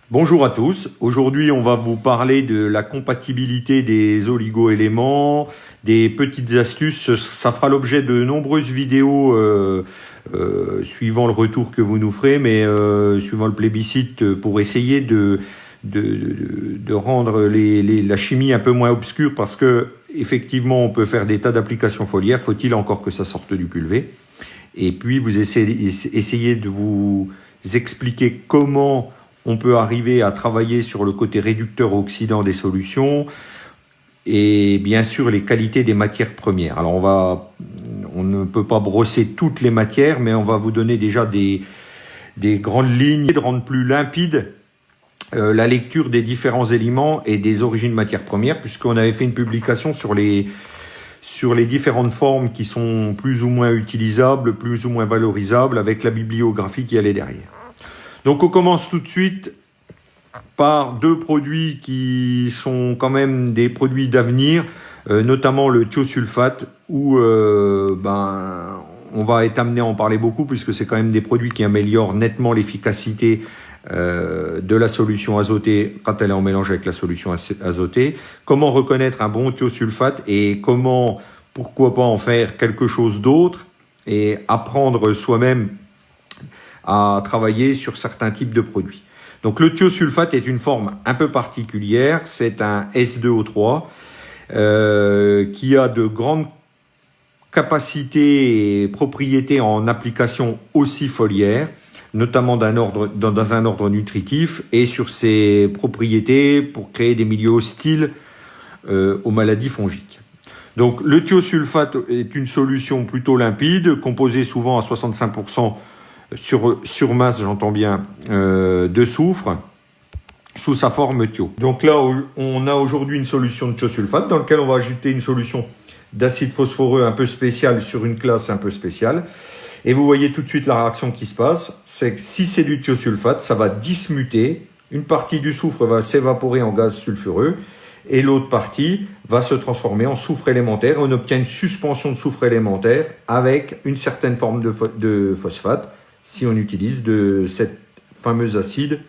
Bonjour à tous, aujourd'hui on va vous parler de la compatibilité des oligo-éléments, des petites astuces. Ça fera l'objet de nombreuses vidéos suivant le retour que vous nous ferez, mais suivant le plébiscite, pour essayer de rendre la chimie un peu moins obscure, parce que effectivement on peut faire des tas d'applications foliaires, faut-il encore que ça sorte du pulvé. Et puis vous essayez de vous expliquer comment on peut arriver à travailler sur le côté réducteur-oxydant des solutions et bien sûr les qualités des matières premières. Alors on ne peut pas brosser toutes les matières, mais on va vous donner déjà des grandes lignes de rendre plus limpide la lecture des différents éléments et des origines matières premières, puisqu'on avait fait une publication sur les différentes formes qui sont plus ou moins utilisables, plus ou moins valorisables, avec la bibliographie qui allait derrière. Donc on commence tout de suite par deux produits qui sont quand même des produits d'avenir, notamment le thiosulfate, où on va être amené à en parler beaucoup, puisque c'est quand même des produits qui améliorent nettement l'efficacité de la solution azotée quand elle est en mélange avec la solution azotée. Comment reconnaître un bon thiosulfate et comment, pourquoi pas en faire quelque chose d'autre et apprendre soi-même à travailler sur certains types de produits. Donc le thiosulfate est une forme un peu particulière, c'est un S2O3 qui a de grandes capacités et propriétés en application aussi foliaire, notamment dans un ordre nutritif, et sur ses propriétés pour créer des milieux hostiles aux maladies fongiques. Donc le thiosulfate est une solution plutôt limpide, composée souvent à 65% sur masse, j'entends bien, de soufre, sous sa forme thio. Donc là, on a aujourd'hui une solution de thiosulfate dans laquelle on va ajouter une solution d'acide phosphoreux un peu spéciale sur une classe un peu spéciale. Et vous voyez tout de suite la réaction qui se passe, c'est que si c'est du thiosulfate, ça va dismuter, une partie du soufre va s'évaporer en gaz sulfureux, et l'autre partie va se transformer en soufre élémentaire. On obtient une suspension de soufre élémentaire avec une certaine forme de phosphate, si on utilise de cette fameuse acide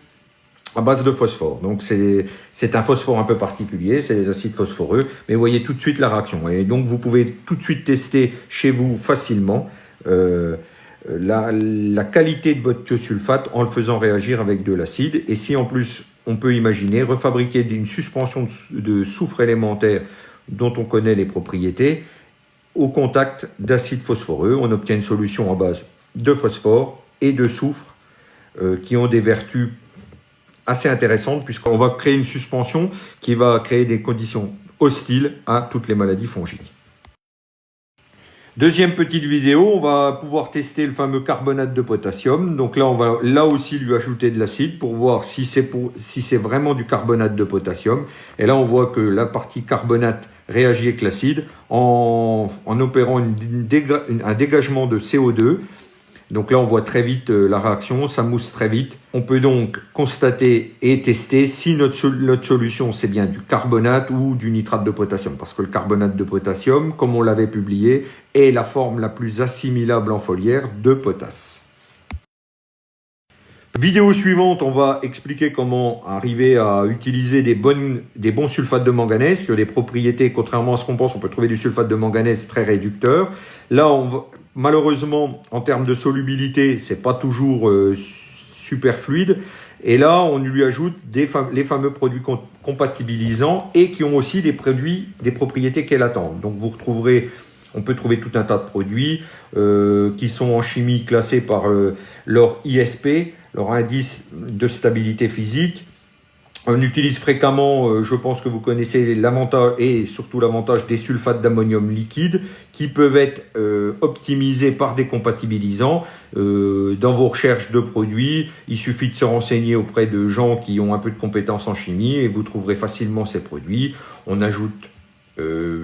à base de phosphore. Donc c'est un phosphore un peu particulier, c'est les acides phosphoreux, mais vous voyez tout de suite la réaction. Et donc vous pouvez tout de suite tester chez vous facilement la qualité de votre thiosulfate en le faisant réagir avec de l'acide. Et si en plus on peut imaginer refabriquer une suspension de soufre élémentaire dont on connaît les propriétés au contact d'acide phosphoreux, on obtient une solution à base de phosphore et de soufre qui ont des vertus assez intéressantes, puisqu'on va créer une suspension qui va créer des conditions hostiles à toutes les maladies fongiques. Deuxième petite vidéo, on va pouvoir tester le fameux carbonate de potassium. Donc là, on va là aussi lui ajouter de l'acide pour voir si c'est vraiment du carbonate de potassium. Et là, on voit que la partie carbonate réagit avec l'acide en opérant un dégagement de CO2. Donc là, on voit très vite la réaction, ça mousse très vite. On peut donc constater et tester si notre solution, c'est bien du carbonate ou du nitrate de potassium. Parce que le carbonate de potassium, comme on l'avait publié, est la forme la plus assimilable en foliaire de potasse. Vidéo suivante, on va expliquer comment arriver à utiliser des bons sulfates de manganèse, qui ont des propriétés, contrairement à ce qu'on pense, on peut trouver du sulfate de manganèse très réducteur. Là, malheureusement, en termes de solubilité, c'est pas toujours super fluide. Et là, on lui ajoute les fameux produits compatibilisants et qui ont aussi des propriétés qu'elle attend. Donc on peut trouver tout un tas de produits qui sont en chimie classés par leur ISP, leur indice de stabilité physique. On utilise fréquemment, je pense que vous connaissez l'avantage et surtout l'avantage des sulfates d'ammonium liquide qui peuvent être optimisés par des compatibilisants. Dans vos recherches de produits, il suffit de se renseigner auprès de gens qui ont un peu de compétences en chimie et vous trouverez facilement ces produits. On ajoute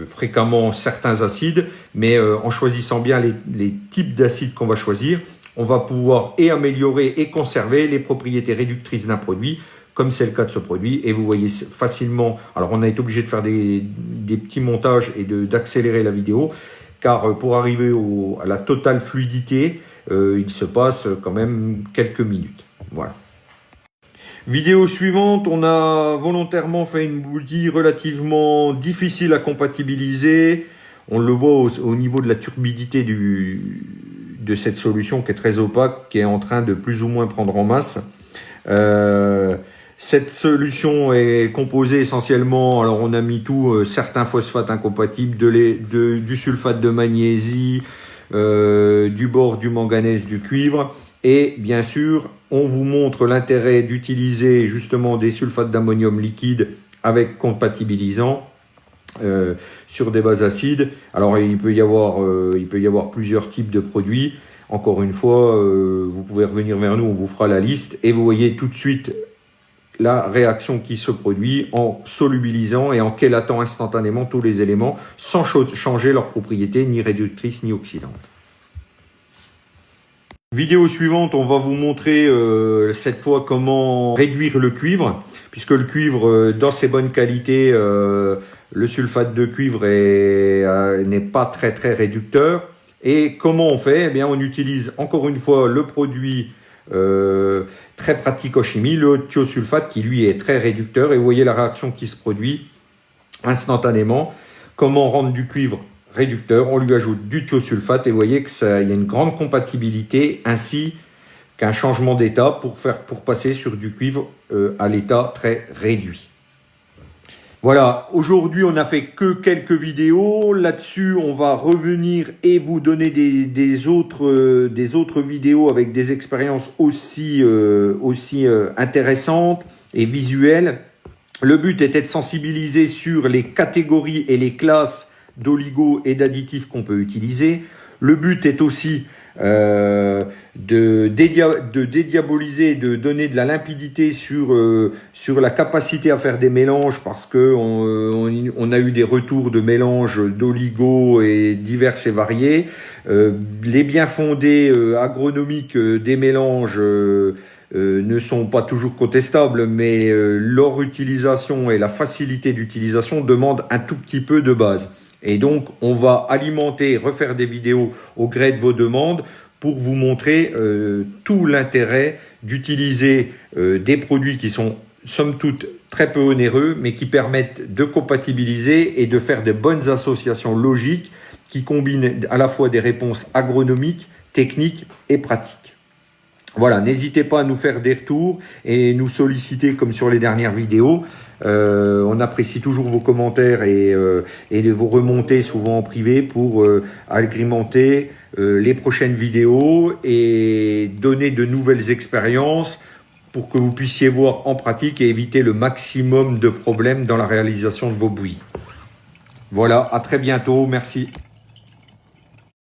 fréquemment certains acides, mais en choisissant bien les types d'acides qu'on va choisir, on va pouvoir améliorer et conserver les propriétés réductrices d'un produit, comme c'est le cas de ce produit. Et vous voyez facilement, alors on a été obligé de faire des petits montages et d'accélérer la vidéo, car pour arriver à la totale fluidité, il se passe quand même quelques minutes. Voilà. Vidéo suivante, on a volontairement fait une bougie relativement difficile à compatibiliser. On le voit au niveau de la turbidité de cette solution qui est très opaque, qui est en train de plus ou moins prendre en masse. Cette solution est composée essentiellement, alors on a mis tout, certains phosphates incompatibles, du sulfate de magnésie, du bore, du manganèse, du cuivre. Et bien sûr, on vous montre l'intérêt d'utiliser justement des sulfates d'ammonium liquide avec compatibilisant sur des bases acides. Alors il peut y avoir plusieurs types de produits. Encore une fois, vous pouvez revenir vers nous, on vous fera la liste et vous voyez tout de suite la réaction qui se produit en solubilisant et en chélatant instantanément tous les éléments sans changer leurs propriétés ni réductrices ni oxydantes. Vidéo suivante, on va vous montrer cette fois comment réduire le cuivre, puisque le cuivre dans ses bonnes qualités, le sulfate de cuivre n'est pas très réducteur. Et comment on fait? Eh bien, on utilise encore une fois le produit très pratique en chimie, le thiosulfate, qui lui est très réducteur. Et vous voyez la réaction qui se produit instantanément. Comment rendre du cuivre réducteur? On lui ajoute du thiosulfate et vous voyez qu'il y a une grande compatibilité, ainsi qu'un changement d'état pour passer sur du cuivre à l'état très réduit. Voilà, aujourd'hui on n'a fait que quelques vidéos. Là-dessus, on va revenir et vous donner des autres vidéos avec des expériences aussi intéressantes et visuelles. Le but était de sensibiliser sur les catégories et les classes d'oligo et d'additifs qu'on peut utiliser. Le but est aussi de dédiaboliser, de donner de la limpidité sur la capacité à faire des mélanges, parce que on a eu des retours de mélanges d'oligo et divers et variés. Les bien fondés agronomiques des mélanges ne sont pas toujours contestables, mais leur utilisation et la facilité d'utilisation demandent un tout petit peu de base. Et donc, on va alimenter, refaire des vidéos au gré de vos demandes pour vous montrer tout l'intérêt d'utiliser des produits qui sont, somme toute, très peu onéreux, mais qui permettent de compatibiliser et de faire de bonnes associations logiques qui combinent à la fois des réponses agronomiques, techniques et pratiques. Voilà, n'hésitez pas à nous faire des retours et nous solliciter comme sur les dernières vidéos. On apprécie toujours vos commentaires et vos remontées souvent en privé pour agrémenter les prochaines vidéos et donner de nouvelles expériences pour que vous puissiez voir en pratique et éviter le maximum de problèmes dans la réalisation de vos bouillies. Voilà, à très bientôt, merci.